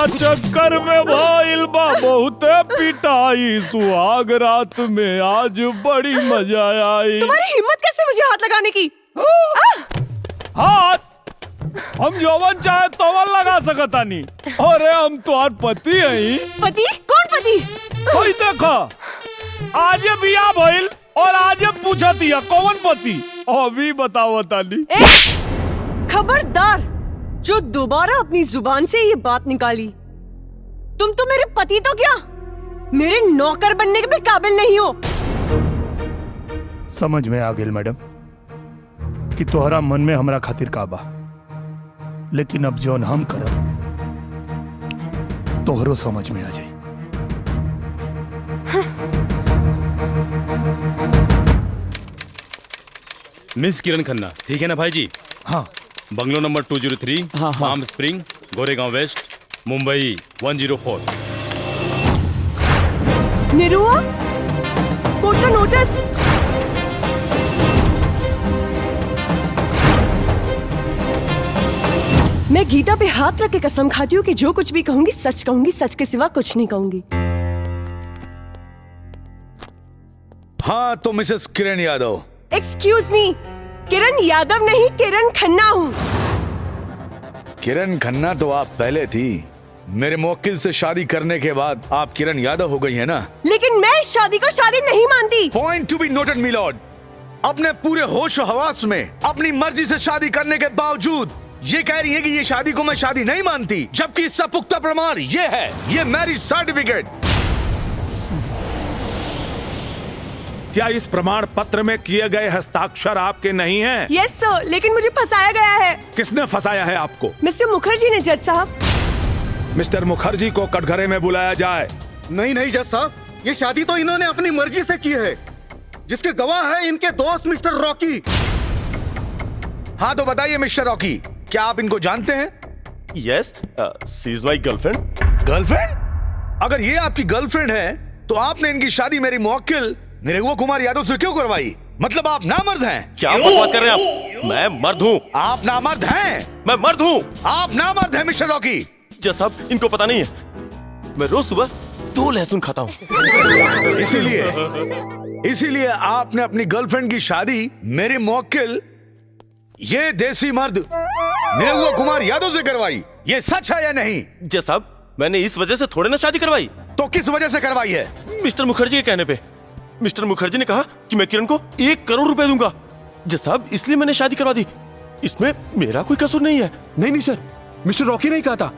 तोहरा चक्कर में भइल बा बहुते पिटाई, सुहाग रात में आज बड़ी मजा आई। तुम्हारी हिम्मत कैसे मुझे हाथ लगाने की? हाथ हम जौवन चाहे तोवन लगा सकतानी। अरे हम तोहार पति हई। पति? कौन पति? कोई देखा आज बिया भइल और आज पूछतिया कौन पति। अभी बताओ तानी। खबरदार जो दोबारा अपनी जुबान से ये बात निकाली। तुम तो मेरे पति तो क्या मेरे नौकर बनने के भी काबिल नहीं हो। समझ में आ गेल मैडम कि तोहरा मन में हमरा खातिर का बा, लेकिन अब जौन हम करब तोहरो समझ में आ जाए। मिस किरण खन्ना, ठीक है ना भाई जी? हाँ। Bungalow number 203, palm spring, Goregaon west, Mumbai 104। Nirahua, court का नोटिस। मैं गीता पे हाथ रख के कसम खाती हूँ कि जो कुछ भी कहूंगी सच कहूंगी, सच के सिवा कुछ नहीं कहूंगी। हाँ तो Mrs Kiran Yadav. Excuse me, Kiran Yadav नहीं किरण खन्ना हूँ। किरण खन्ना तो आप पहले थी। मेरे मुवक्किल से शादी करने के बाद आप किरण यादव हो गई है ना? लेकिन मैं शादी को शादी नहीं मानती। Point to be noted milord. अपने पूरे होश और हवास में अपनी मर्जी से शादी करने के बावजूद ये कह रही है कि ये शादी को मैं शादी नहीं मानती, जबकि इसका पुख्ता प्रमाण ये है, ये मैरिज सर्टिफिकेट। क्या इस प्रमाण पत्र में किए गए हस्ताक्षर आपके नहीं हैं? यस सर, लेकिन मुझे फंसाया गया है। किसने फंसाया है आपको? मिस्टर मुखर्जी ने जज साहब। मिस्टर मुखर्जी को कटघरे में बुलाया जाए। नहीं नहीं जज साहब, ये शादी तो इन्होंने अपनी मर्जी से की है, जिसके गवाह है इनके दोस्त मिस्टर रॉकी। हाँ तो बताइए मिस्टर रॉकी, क्या आप इनको जानते हैं? Yes, she is my girlfriend. Girlfriend? अगर ये आपकी गर्लफ्रेंड है तो आपने इनकी शादी मेरी मुवक्किल निरहुआ कुमार यादव से क्यों करवाई? मतलब आप नामर्द हैं? क्या बकवास कर रहे हैं आप? मैं मर्द हूँ। आप नामर्द हैं? मैं मर्द हूँ। आप नामर्द हैं मिस्टर रॉकी। जज साहब, इनको पता नहीं है मैं रोज सुबह 2 लहसुन खाता हूँ। इसीलिए आपने अपनी गर्लफ्रेंड की शादी मेरे मुवक्किल ये देसी मर्द निरहुआ कुमार यादव से करवाई। ये सच है या नहीं? जज साहब, मैंने इस वजह से थोड़े ना शादी करवाई। तो किस वजह से करवाई है? मिस्टर मुखर्जी के कहने पे। मिस्टर मुखर्जी ने कहा कि मैं किरण को 1 करोड़ रुपए दूंगा। जज साहब, इसलिए मैंने शादी करवा दी। इसमें मेरा कोई कसूर नहीं है। नहीं सर, मिस्टर रॉकी ने कहा था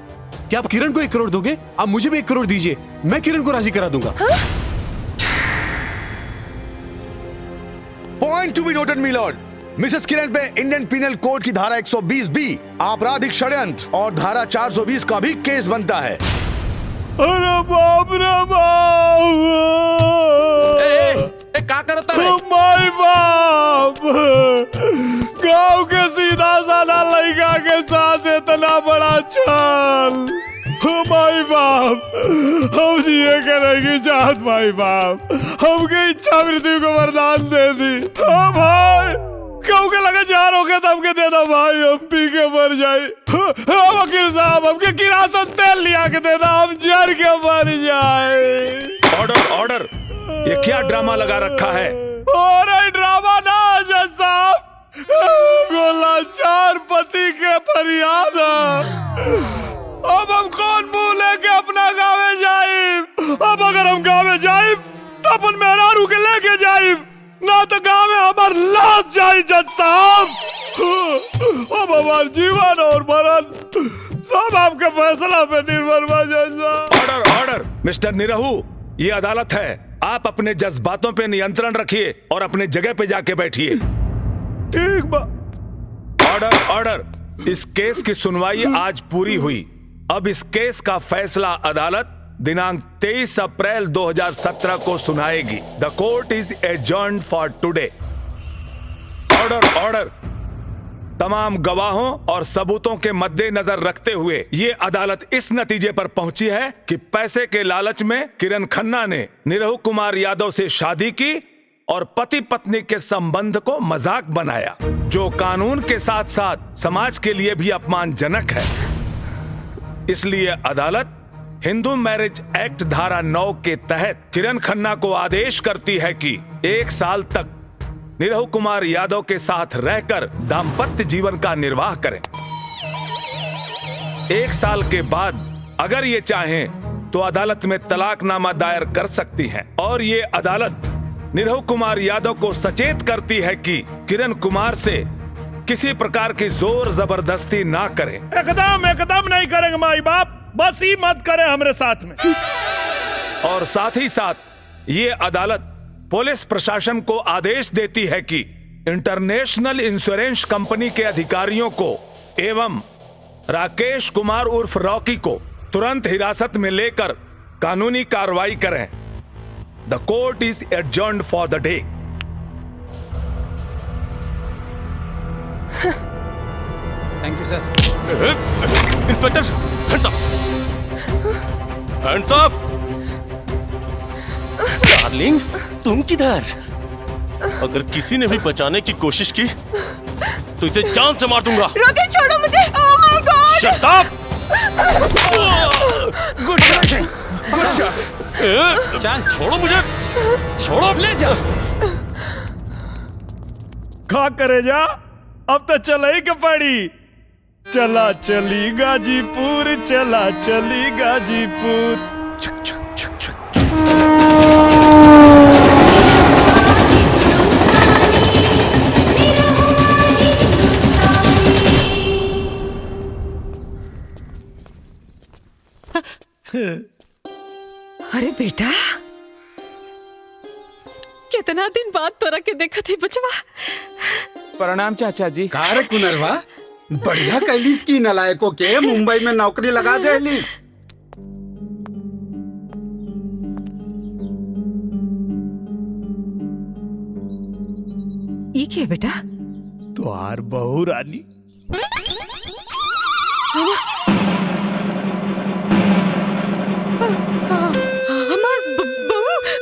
कि आप किरण को 1 करोड़ दोगे, आप मुझे भी 1 करोड़ दीजिए, मैं किरण को राजी करा दूंगा। Point to be noted milord. Mrs Kiran पे इंडियन पिनल कोड की धारा 120 बी आपराधिक षड्यंत्र और धारा 420 का भी केस बनता है। अरे बाप रे बाप! क्या करता है? माय बाप! गांव के सीधा साधा लड़का के साथ इतना बड़ा छल! माई बाप, हम जिए करेंगे चाहत माई बाप, हमके इच्छा मृत्यु को वरदान दे दी। हाँ भाई, क्यों के लगे जार हो गए तो हमके दे दो भाई, हम पी के मर जाए। हाँ वकील साहब, हमके किरासन तेल लिया के दे दो, हम जर के मर जाए। ऑर्डर ऑर्डर, ये क्या ड्रामा लगा रखा है? और ड्रामा ना जज साहब, लाचार पति के फरियाद। अब हम कौन मुंह लेके अपना गाँव जाए? अब अगर हम गाँव जाए तो अपन मेहरारू के लेके जाए, ना तो गाँव में हमार लाश जाए जज साहब। अब हमार जीवन और मरण सब आपके फैसला पे निर्भर बा जज साहब। ऑर्डर ऑर्डर, मिस्टर निरहू, ये अदालत है, आप अपने जज्बातों पे नियंत्रण रखिए और अपने जगह पे जाके बैठिए। ठीक बा। ऑर्डर ऑर्डर, इस केस की सुनवाई आज पूरी हुई। अब इस केस का फैसला अदालत दिनांक 23 अप्रैल 2017 को सुनाएगी। The court is adjourned for today. Order order, तमाम गवाहों और सबूतों के मद्देनजर रखते हुए ये अदालत इस नतीजे पर पहुंची है कि पैसे के लालच में किरण खन्ना ने निरहु कुमार यादव से शादी की और पति पत्नी के संबंध को मजाक बनाया, जो कानून के साथ साथ समाज के लिए भी अपमानजनक है। इसलिए अदालत हिंदू मैरिज एक्ट धारा 9 के तहत किरण खन्ना को आदेश करती है कि 1 साल तक निरहु कुमार यादव के साथ रहकर दाम्पत्य जीवन का निर्वाह करें। 1 साल के बाद अगर ये चाहें तो अदालत में तलाकनामा दायर कर सकती हैं और ये अदालत निरहु कुमार यादव को सचेत करती है कि किरण कुमार से किसी प्रकार की जोर जबरदस्ती ना करें। एकदम नहीं करेंगे माई बाप, बस ही मत करें हमारे साथ में। और साथ ही साथ ये अदालत पुलिस प्रशासन को आदेश देती है कि इंटरनेशनल इंश्योरेंस कंपनी के अधिकारियों को एवं राकेश कुमार उर्फ रॉकी को तुरंत हिरासत में लेकर कानूनी कार्रवाई करें। The court is adjourned for the day. Thank you sir. Inspector, hands up, hands up. Darling, तुम किधर? अगर किसी ने भी बचाने की कोशिश की तो इसे जान से मार दूंगा। रॉकी छोड़ो मुझे। Oh my God. Shut up. Good shot, good shot. चल छोड़ो मुझे, छोड़ो। ले जा। खा करे जा, अब तो चला ही कपड़ी। चला चली गाजीपुर, चला चली गाजीपुर। छक छक छक छक। अरे बेटा, कितना दिन बाद तोरा के देखा थी बचवा। प्रणाम चाचा जी। कार कुनरवा, बढ़िया कैलीस की नलायकों के मुंबई में नौकरी लगा दे ली। ई क्या बेटा? तुहार बहू रानी। हमार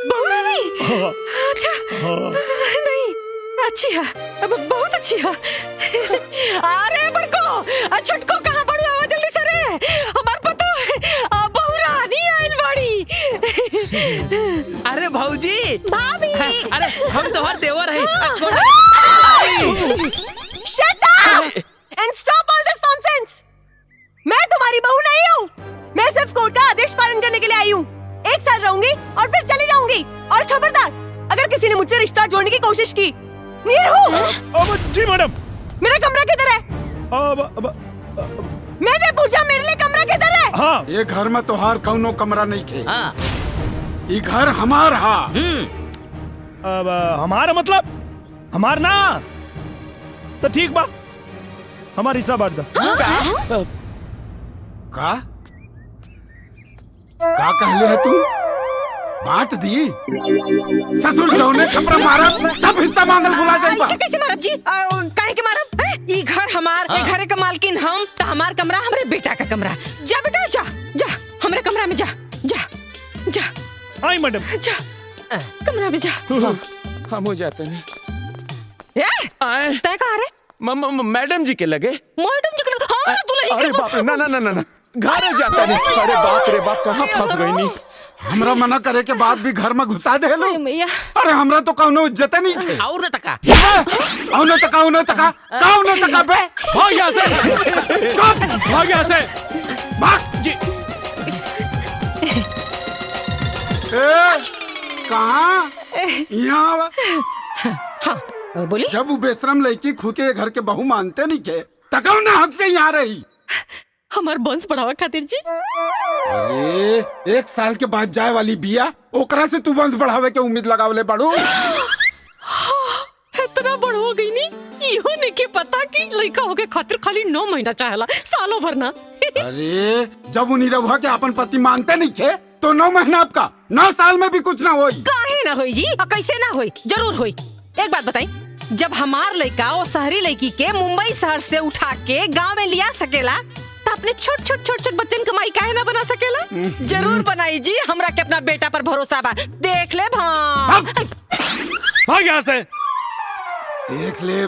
बहू रानी। अच्छा, नहीं अच्छी है, बहुत अच्छी है। अरे बड़को, छटको कहाँ पड़ी? आवा जल्दी से रे, हमार पतो बहू रानी आइल बड़ी। अरे भौजी, भाभी। अरे हम तो हर देवर है। Shut up and stop all this nonsense. मैं तुम्हारी बहू नहीं हूँ। मैं सिर्फ कोर्ट का आदेश पालन करने के लिए आई हूँ। 1 साल रहूंगी और फिर चली जाऊंगी। और खबरदार, अगर किसी ने मुझसे रिश्ता जोड़ने की कोशिश की, जी मैडम। मेरा कमरा किधर है? मैंने पूछा मेरे लिए कमरा किधर है? हाँ, ये घर में तोहार कौनो कमरा नहीं थे। हाँ। ये घर हमार हा। अब हमारा मतलब हमार ना, तो ठीक बा, हमारा हिस्सा बांट दो। का कहले है तू? बांट दी? ससुर जौने कमरा मारा सब हिस्सा मांगल भुला जाइबा। कैसे मारब जी? काहे के मारब? ई घर हमार, ए घरे का मालकिन हम, त हमार कमरा हमरे बेटा का कमरा। जा बेटा जा, जा हमरे कमरा में जा, जा जा। आई मैडम। जा कमरा में जा। हम हो जाते नहीं। ए, तय कहाँ रे? मैडम जी के लगे। मैडम जी के हाँ, तू नहीं। अरे बाप रे, ना ना ना ना ना, घर जाता नहीं। अरे बाप रे बाप, कहाँ फंस गई नहीं। हमरा मना करे के बाद भी घर में घुसा दे लो। मैया, अरे हमरा तो कौनो इज्जत नहीं थे। और न टका। औने तका बे। भाग यहाँ से, चुप, भाग यहाँ से। भाग जी। कहाँ? यहाँ हाँ बोली। जब वो बेशरम लड़की खुद के घर के बहू मानते नहीं के, तकौ ना हक से यहाँ रही। हमार वंश बढ़ावा खातिर जी। अरे 1 साल के बाद जाए वाली बिया, ओकरा से तू वंश बढ़ावे के उम्मीद लगावले बड़ू। इतना बड़ हो गई नी, इहो नहीं के पता कि लड़का होके खातिर खाली 9 महीना चाहेला, सालों भर ना। अरे जब उन्हीं रहुआ के अपन पति मानते नहीं थे, तो 9 महीना आपका 9 साल में भी कुछ ना होई। काहे ना होई जी? कैसे ना होई? जरूर होई। एक बात बताई, जब हमार लड़का और शहरी लड़की के मुंबई शहर से उठा के गांव में लिया सकेला, तो अपने छोट छोट बच्चन कमाई काहे ना बना सकेला? जरूर बनाई जी, हमरा के अपना बेटा पर भरोसा बा। देख ले भाग यहाँ से। देख ले।